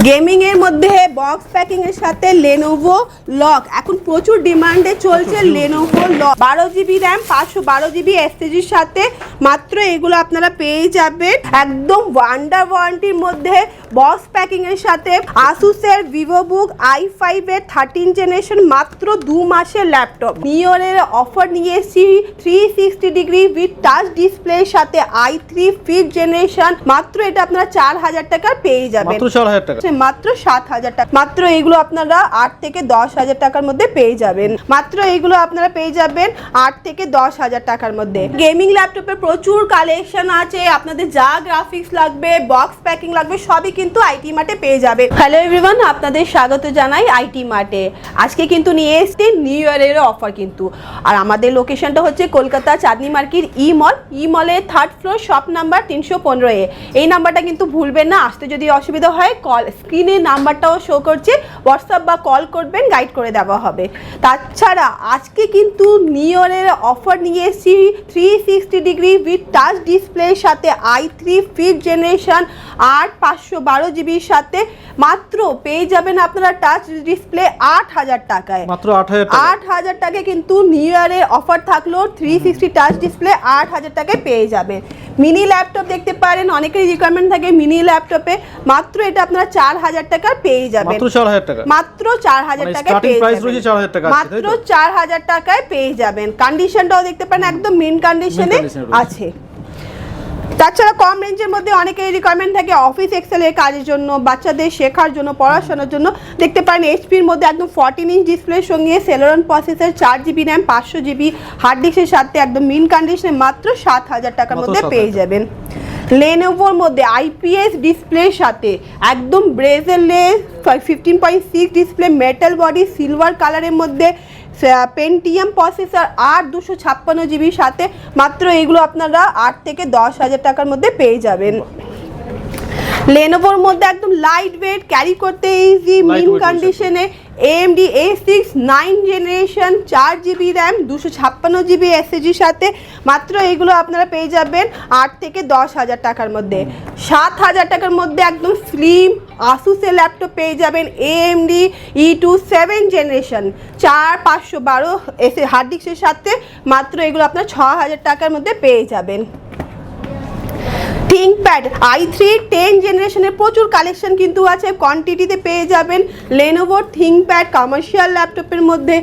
Gaming এর মধ্যে box packing এর সাথে Lenovo লক এখন প্রচুর ডিমান্ডে চলছে Lenovo lock 12GB RAM 512GB SSDর সাথে মাত্র এগুলো আপনারা পেয়ে যাবেন একদম ওয়ান্ডার ওয়ারেন্টির মধ্যে বক্স প্যাকিং এর সাথে Asus এর VivoBook i5 এর 13 জেনারেশন মাত্র 2 মাসের ল্যাপটপ নিওরের অফার নিয়ে এসেছি 360 ডিগ্রি উইথ টাচ ডিসপ্লের সাথে i3 5th জেনারেশন মাত্র এটা আপনারা 4000 টাকা পেয়ে যাবেন মাত্র 4000 টাকা মাত্র 7000 টাকা মাত্র এগুলো আপনারা 8 থেকে 10000 টাকার মধ্যে পেয়ে যাবেন মাত্র এগুলো আপনারা পেয়ে যাবেন 8 থেকে 10000 টাকার মধ্যে গেমিং ল্যাপটপে প্রচুর কালেকশন আছে আপনাদের যা গ্রাফিক্স লাগবে বক্স প্যাকিং লাগবে সবই কিন্তু আইটি মার্টে পেয়ে যাবে হ্যালো এভরিওয়ান আপনাদের স্বাগত জানাই আইটি মার্টে আজকে কিন্তু নিয়ে এসেছি নিউ ইয়ারের অফার কিন্তু আর আমাদের লোকেশনটা হচ্ছে কলকাতা চাঁদনি মার্কেট ই মলের 3rd ফ্লোর শপ নাম্বার 315 এ এই নাম্বারটা কিন্তু ভুলবেন না আসতে যদি অসুবিধা হয় কল স্ক্রিনে নাম্বারটাও শো করছে হোয়াটসঅ্যাপ বা কল করবেন গাইড করে দেওয়া হবে তাছাড়া আজকে কিন্তু নিওরের অফার নিয়ে এসেছি 360 ডিগ্রি উইথ টাচ ডিসপ্লের সাথে i3 5th জেনারেশন 512GBর সাথে মাত্র পেয়ে যাবেন আপনারা টাচ ডিসপ্লে 8000 টাকায় মাত্র 8000 টাকায় কিন্তু নিউ ইয়ারের অফার থাকলো 360 টাচ ডিসপ্লে 8000 টাকায় পেয়ে যাবেন মিনি ল্যাপটপ দেখতে পারেন অনেকেরই রিকোয়ারমেন্ট থাকে মিনি ল্যাপটপে মাত্র এটা আপনারা 4000 টাকা পেয়ে যাবেন মাত্র 4000 টাকা মাত্র 4000 টাকায় পেয়ে যাবেন মাত্র 4000 টাকায় পেয়ে যাবেন কন্ডিশনটাও দেখতে পারেন একদম মিন কন্ডিশনে আছে তাছাড়া কম রেঞ্জের মধ্যে অনেকের রিকোয়ারমেন্ট থাকে অফিস এক্সেলের কাজের জন্য বাচ্চাদের শেখার জন্য পড়াশোনার জন্য দেখতে পারেন এইচপির মধ্যে একদম 14 ইঞ্চ ডিসপ্লের সঙ্গে Celeron processor 4GB RAM 500GB hard ডিস্কের সাথে একদম মিন কন্ডিশনে মাত্র 7000 টাকার মধ্যে পেয়ে যাবেন Lenovoর মধ্যে IPS ডিসপ্লের সাথে একদম ব্রেজেলেস 15.6 ডিসপ্লে মেটাল বডি সিলভার কালারের মধ্যে পেন্টিয়াম প্রসেসর 256GB সাথে মাত্র এগুলো আপনারা 8 থেকে 10000 টাকার মধ্যে পেয়ে যাবেন Lenovoর মধ্যে একদম লাইট ওয়েট ক্যারি করতে ইজি মিন কন্ডিশনে AMD A6 9 generation 4GB RAM 256GB SSDর সাথে মাত্র এগুলো আপনারা পেয়ে যাবেন 8 থেকে 10000 টাকার মধ্যে 7000 টাকার মধ্যে একদম স্লিম Asus এর ল্যাপটপ পেয়ে যাবেন AMD E2 7 জেনারেশন 4512 হার্ড ডিস্কের সাথে মাত্র এগুলো আপনারা 6000 টাকার মধ্যে পেয়ে যাবেন ThinkPad i3 10 জেনারেশনের প্রচুর কালেকশন কিন্তু আছে কোয়ান্টিটিতে পেয়ে যাবেন Lenovo ThinkPad কমার্শিয়াল ল্যাপটপের মধ্যে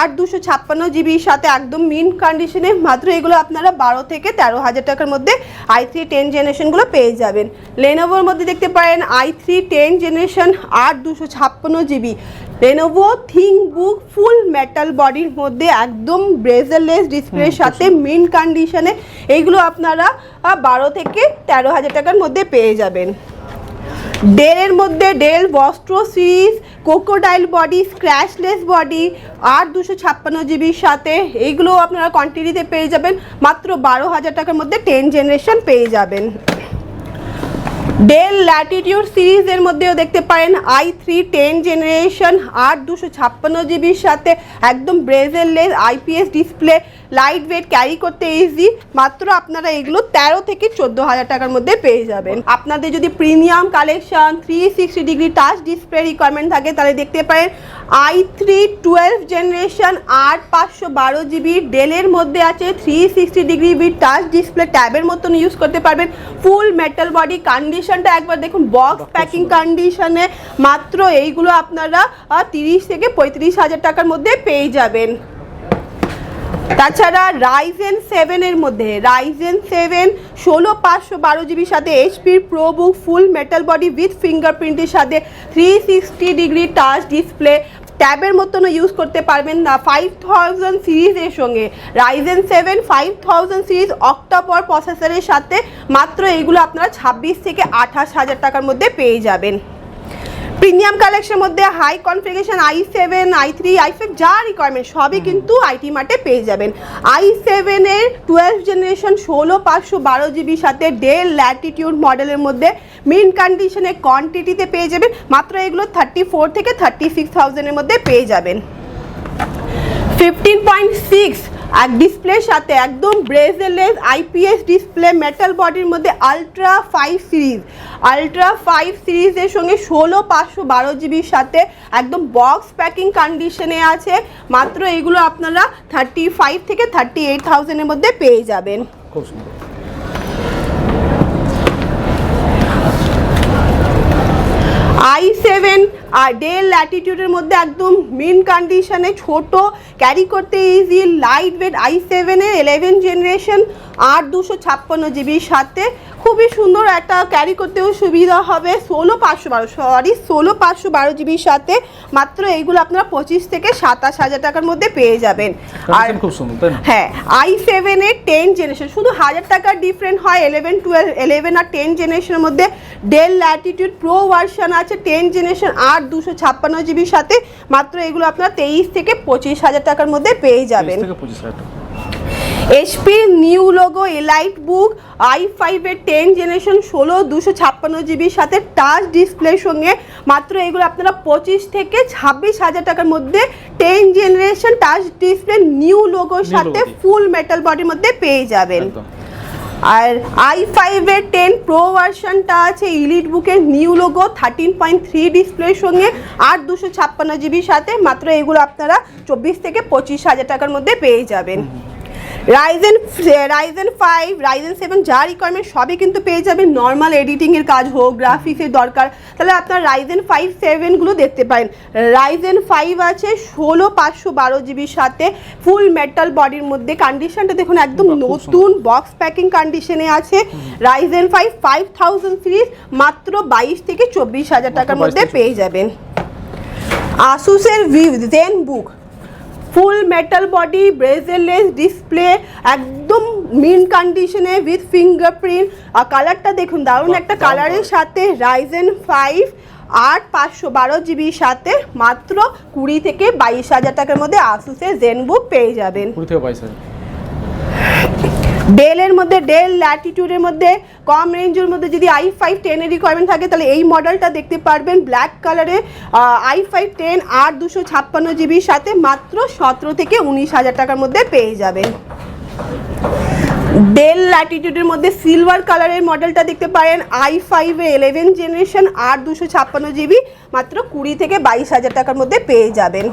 8256GBর সাথে একদম মিন কন্ডিশনে মাত্র এগুলো আপনারা 12 থেকে 13000 টাকার মধ্যে i3 10 জেনারেশনগুলো পেয়ে যাবেন Lenovoর মধ্যে দেখতে পারেন i3 10 generation 8256GB Lenovo ThinkBook ফুল মেটাল বডির মধ্যে একদম ব্রেজেলেস ডিসপ্লের সাথে মিন কন্ডিশনে এইগুলো আপনারা 12 থেকে 13000 টাকার মধ্যে পেয়ে যাবেন ডেলের মধ্যে Dell Vostro series crocodile body scratchless body 8256GBর সাথে এইগুলো আপনারা কোয়ান্টিটিতে পেয়ে যাবেন মাত্র 12000 টাকার মধ্যে 10 জেনারেশন পেয়ে যাবেন ডেল ল্যাটিটিউড সিরিজের মধ্যেও দেখতে পারেন i3 10 জেনারেশন 8256GBর সাথে একদম ব্রেজেলেস IPS display light weight carry করতে ইজি মাত্র আপনারা এগুলো 13 থেকে 14000 টাকার মধ্যে পেয়ে যাবেন আপনাদের যদি premium collection 360 degree touch display requirement থাকে তাহলে দেখতে পারেন i3 12 জেনারেশন 8512GB ডেলের মধ্যে আছে 360 ডিগ্রি উইথ টাচ ডিসপ্লে ট্যাবের মতন ইউজ করতে পারবেন ফুল মেটাল বডি কন্ডিশনটা একবার দেখুন বক্স প্যাকিং কন্ডিশনে মাত্র এইগুলো আপনারা 30 থেকে 35000 টাকার মধ্যে পেয়ে যাবেন তাছাড়া Ryzen 7 এর মধ্যে Ryzen 7 16512GBর সাথে HP ProBook full metal body with ফিঙ্গারপ্রিন্টের সাথে 360 ডিগ্রি টাচ ডিসপ্লে ট্যাবের মতনও ইউজ করতে পারবেন না 5000 সিরিজের সঙ্গে Ryzen 7 5000 সিরিজ অক্টা-কোর প্রসেসরের সাথে মাত্র এইগুলো আপনারা 26 থেকে 28000 টাকার মধ্যে পেয়ে যাবেন প্রিমিয়াম কালেকশনের মধ্যে high configuration i7 i3 i5 যা রিকোয়ারমেন্ট সবই কিন্তু আইটি মার্টে পেয়ে যাবেন i7 এর 12 জেনারেশন 16512GBর সাথে ডেল ল্যাটিটিউড মডেলের মধ্যে মিন কন্ডিশনে কোয়ান্টিটিতে পেয়ে যাবেন মাত্র এগুলো 34 থেকে 36000 এর মধ্যে পেয়ে যাবেন 15.6 এক ডিসপ্লের সাথে একদম ব্রেজলেস আইপিএস ডিসপ্লে মেটাল বডির মধ্যে আলট্রা 5 সিরিজের সঙ্গে 16/512 জিবির সাথে একদম বক্স প্যাকিং কন্ডিশনে আছে। মাত্র এগুলো আপনারা 35 থেকে 38,000 এর মধ্যে পেয়ে যাবেন। খুব সুন্দর। i7 আর ডেল ল্যাটিটিউডের মধ্যে একদম মিন কন্ডিশনে, ছোট, ক্যারি করতে ইজি, লাইট ওয়েট i7 এর 11 জেনারেশন 8/256 জিবির সাথে খুবই সুন্দর, একটা ক্যারি করতেও সুবিধা হবে। 16/512 জিবির সাথে মাত্র এইগুলো আপনারা 25 থেকে 27,000 টাকার মধ্যে পেয়ে যাবেন। আর খুব সুন্দর, তাই না? হ্যাঁ, i7 এর 10 জেনারেশন, শুধু 1000 টাকার ডিফারেন্ট হয় 11, 12, 11 আর 10 জেনারেশনের মধ্যে। ডেল ল্যাটিটিউড প্রো ভার্সন আছে 10 জেনারেশন 8/256 জিবির সাথে মাত্র এগুলো আপনারা 23 থেকে 25,000 টাকার মধ্যে পেয়ে যাবেন। 23 থেকে 25,000 টাকা। এইচপি নিউ লোগো এলাইট বুক i5 এর 10 জেনারেশন 16/256 জিবির সাথে টাচ ডিসপ্লের সঙ্গে মাত্র এগুলো আপনারা 25 থেকে 26,000 টাকার মধ্যে 10 জেনারেশন টাচ ডিসপ্লে নিউ লোগোর সাথে ফুল মেটাল বডির মধ্যে পেয়ে যাবেন। আর i5 এর 10 প্রো ভার্সনটা আছে ইলিট বুকের নিউ লোগো 13.3 ডিসপ্লের সঙ্গে 8/256 জিবির সাথে মাত্র এগুলো আপনারা 24 থেকে 25,000 টাকার মধ্যে পেয়ে যাবেন। রাইজেন 5, রাইজেন 7 যা রিকোয়ারমেন্ট সবই কিন্তু পেয়ে যাবেন। নর্মাল এডিটিংয়ের কাজ হোক, গ্রাফিক্সের দরকার, তাহলে আপনার রাইজেন 5, 7গুলো দেখতে পারেন। রাইজেন 5 আছে 16/512 জিবির সাথে ফুল মেটাল বডির মধ্যে, কন্ডিশনটা দেখুন একদম নতুন, বক্স প্যাকিং কন্ডিশনে আছে। রাইজেন 5 5000 সিরিজ মাত্র 22 থেকে 24,000 টাকার মধ্যে পেয়ে যাবেন। আসুসের জেন বুক ফুল মেটাল বডি, ব্রেজলেস ডিসপ্লে, একদম মিন কন্ডিশনে উইথ ফিঙ্গারপ্রিন্ট। আর কালারটা দেখুন দারুণ একটা কালারের সাথে। রাইজেন 5 8/512 জিবির সাথে মাত্র 20 থেকে 22,000 টাকার মধ্যে আসুসের জেন বুক পেয়ে যাবেন। 20 থেকে 22,000। ডেলের মধ্যে, ডেল ল্যাটিটিউডের মধ্যে কম রেঞ্জের মধ্যে যদি i5 10 এর রিকোয়ারমেন্ট থাকে তাহলে এই মডেলটা দেখতে পারবেন। ব্ল্যাক কালারে i5 10 8/256 জিবির সাথে মাত্র 17 থেকে 19,000 টাকার মধ্যে পেয়ে যাবেন। ডেল ল্যাটিটিউডের মধ্যে সিলভার কালারের মডেলটা দেখতে পারেন i5 এর 11 জেনারেশন 8/256 জিবি মাত্র 20 থেকে 22,000 টাকার মধ্যে পেয়ে যাবেন।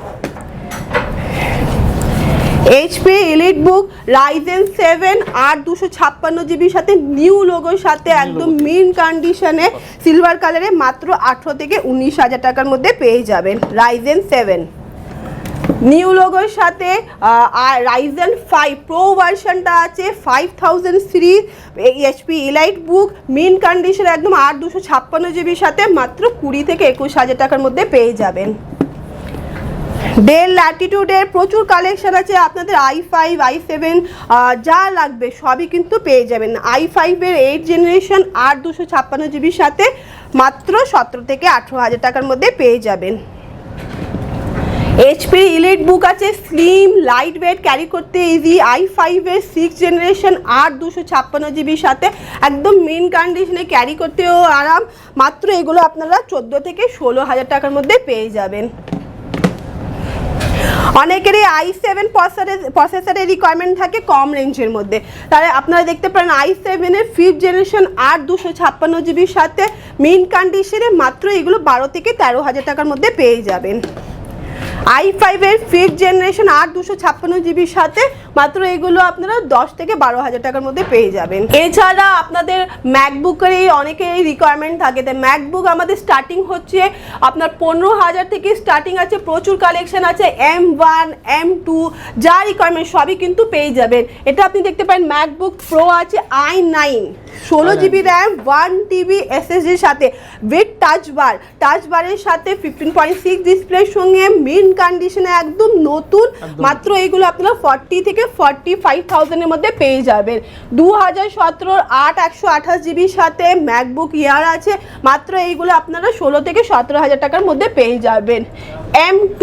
এইচপি এলিট বুক রাইজেন 7 8/256 জিবির সাথে নিউ লোগোর সাথে একদম মিন কন্ডিশনে সিলভার কালারে মাত্র 18 থেকে 19,000 টাকার মধ্যে পেয়ে যাবেন। রাইজেন 7 নিউ লোগোর সাথে রাইজেন 5 প্রো ভার্সনটা আছে 5000 সিরিজ এইচপি এলাইট বুক মিন কন্ডিশনে একদম 8/256 জিবির সাথে মাত্র 20 থেকে 21,000 টাকার মধ্যে পেয়ে যাবেন। ডেল ল্যাটিটিউডের প্রচুর কালেকশন আছে, আপনাদের i5 i7 যা লাগবে সবই কিন্তু পেয়ে যাবেন। i5 এর 8 জেনারেশন 8/256 জিবির সাথে মাত্র 17 থেকে 18,000 টাকার মধ্যে পেয়ে যাবেন। এইচপি ইলিট বুক আছে স্লিম, লাইট ওয়েট, ক্যারি করতে ইজি, i5 এর 6 জেনারেশন 8/256 জিবির সাথে একদম মেন কন্ডিশনে, ক্যারি করতেও আরাম। মাত্র এগুলো আপনারা 14 থেকে 16,000 টাকার মধ্যে পেয়ে যাবেন। অনেকেরই i7 প্রসেসরের রিকোয়ারমেন্ট থাকে কম রেঞ্জের মধ্যে, তাহলে আপনারা দেখতে পারেন i7 এর 5th জেনারেশন 8/256 জিবির সাথে মেন কন্ডিশনে মাত্র এগুলো 12 থেকে 13,000 টাকার মধ্যে পেয়ে যাবেন। i5 এর 5th জেনারেশন 8/256 জিবির সাথে মাত্র এগুলো আপনারা 10 থেকে 12,000 টাকার মধ্যে পেয়ে যাবেন। এছাড়া আপনাদের ম্যাকবুকের অনেকেরই রিকোয়ারমেন্ট থাকে, তাই ম্যাকবুক আমাদের স্টার্টিং হচ্ছে আপনার 15,000 থেকে স্টার্টিং আছে, প্রচুর কালেকশন আছে। M1 M2 যা রিকোয়ারমেন্ট সবই কিন্তু পেয়ে যাবেন। এটা আপনি দেখতে পারেন ম্যাকবুক প্রো আছে i9 16 জিবি র্যাম 1 TB SSDর সাথে উইথ টাচ বারের সাথে 15.6 ডিসপ্লের সঙ্গে মিন কন্ডিশনে একদম নতুন। মাত্র এইগুলো আপনারা 40 থেকে 45,000 এর মধ্যে পেয়ে যাবেন। 2017 8/128 জিবির সাথে ম্যাকবুক এয়ার আছে, মাত্র এইগুলো আপনারা 16 থেকে 17,000 টাকার মধ্যে পেয়ে যাবেন। M2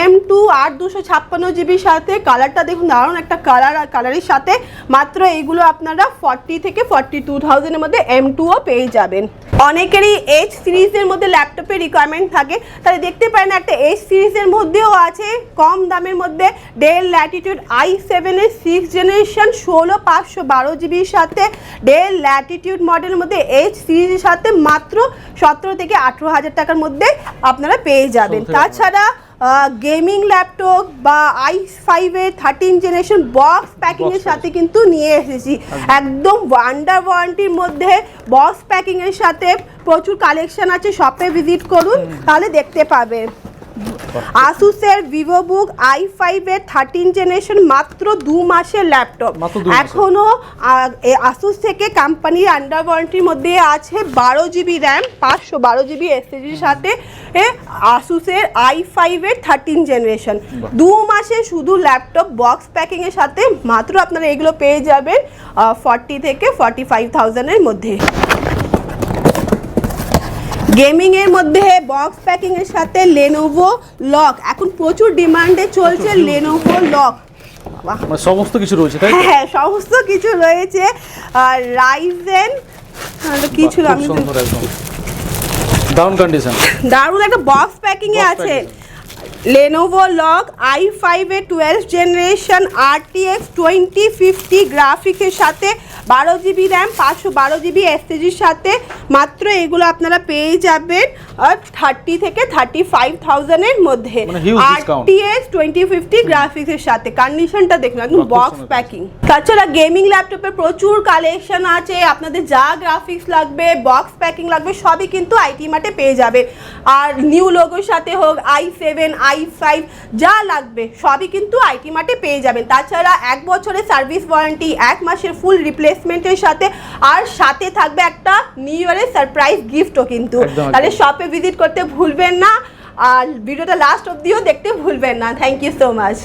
8/256 জিবির সাথে কালারটা দেখুন দারুণ একটা কালার, আর কালারের সাথে মাত্র এইগুলো আপনারা 40 থেকে 42,000 এর মধ্যে M2ও পেয়ে যাবেন। অনেকেরই H সিরিজের মধ্যে ল্যাপটপের রিকোয়ারমেন্ট থাকে, তাহলে দেখতে পারেন একটা H সিরিজের মধ্যেও আছে কম দামের মধ্যে ডেল ল্যাটিটিউড i7 এর 6th জেনারেশন 16512 জিবির সাথে ডেল ল্যাটিটিউড মডেলের মধ্যে H সিরিজের সাথে মাত্র 17 থেকে 18,000 টাকার মধ্যে আপনারা পেয়ে যাবেন। তাছাড়া গেমিং ল্যাপটপ বা i5 এর 13 জেনারেশন বক্স প্যাকিং এর সাথে কিন্তু নিয়ে এসেছি, একদম ওয়ান্ডার ওয়ারেন্টির মধ্যে বক্স প্যাকিং এর সাথে প্রচুর কালেকশন আছে, শপে ভিজিট করুন তাহলে দেখতে পাবেন। আসুসের ভিভোবুক i5 এর 13 জেনারেশন মাত্র 2 মাসের ল্যাপটপ, এখনো আসুস থেকে কোম্পানির আন্ডার ওয়ারেন্টির মধ্যে আছে 12 জিবি র্যাম 512 জিবি এসএসডির সাথে আসুসের i5 এর 13 জেনারেশন 2 মাসে শুধু ল্যাপটপ বক্স প্যাকিং এর সাথে মাত্র আপনারা এগুলো পেয়ে যাবেন 40 থেকে 45,000 এর মধ্যে। গেমিং এর মধ্যে বক্স প্যাকিং এর সাথে লেনোভো লক এখন প্রচুর ডিমান্ডে চলছে, লেনোভো লক মানে সমস্ত কিছু রয়েছে তাই? হ্যাঁ সমস্ত কিছু রয়েছে। আর রাইজেন কিছু আমি ডাউন কন্ডিশন দারুণ একটা বক্স প্যাকিং এ আছে লেনোভো লক i5 এর 12th জেনারেশন RTX 2050 গ্রাফিক্সের সাথে 12 জিবি র্যাম 512 জিবি এসএসডির সাথে মাত্র এগুলো আপনারা পেয়ে যাবেন 30 থেকে 35,000 এর মধ্যে। RTX 2050 গ্রাফিক্সের সাথে কন্ডিশনটা দেখুন একদম বক্স প্যাকিং। তাছাড়া গেমিং ল্যাপটপে প্রচুর কালেকশন আছে, আপনাদের যা গ্রাফিক্স লাগবে বক্স প্যাকিং লাগবে সবই কিন্তু আইটি মার্টে পেয়ে যাবে। আর নিউ লোগোর সাথে হোক i7 i5 যা লাগবে সবই কিন্তু আইটি মার্টে পেয়ে যাবেন। তাছাড়া 1 বছরের সার্ভিস ওয়ারেন্টি, 1 মাসের ফুল রিপ্লেসমেন্টের সাথে, আর সাথে থাকবে একটা নিউ ইয়ারের সারপ্রাইজ গিফটও কিন্তু। তাহলে শপে ভিজিট করতে ভুলবেন না, আর ভিডিওটা লাস্ট অবধিও দেখতে ভুলবেন না। Thank you so much.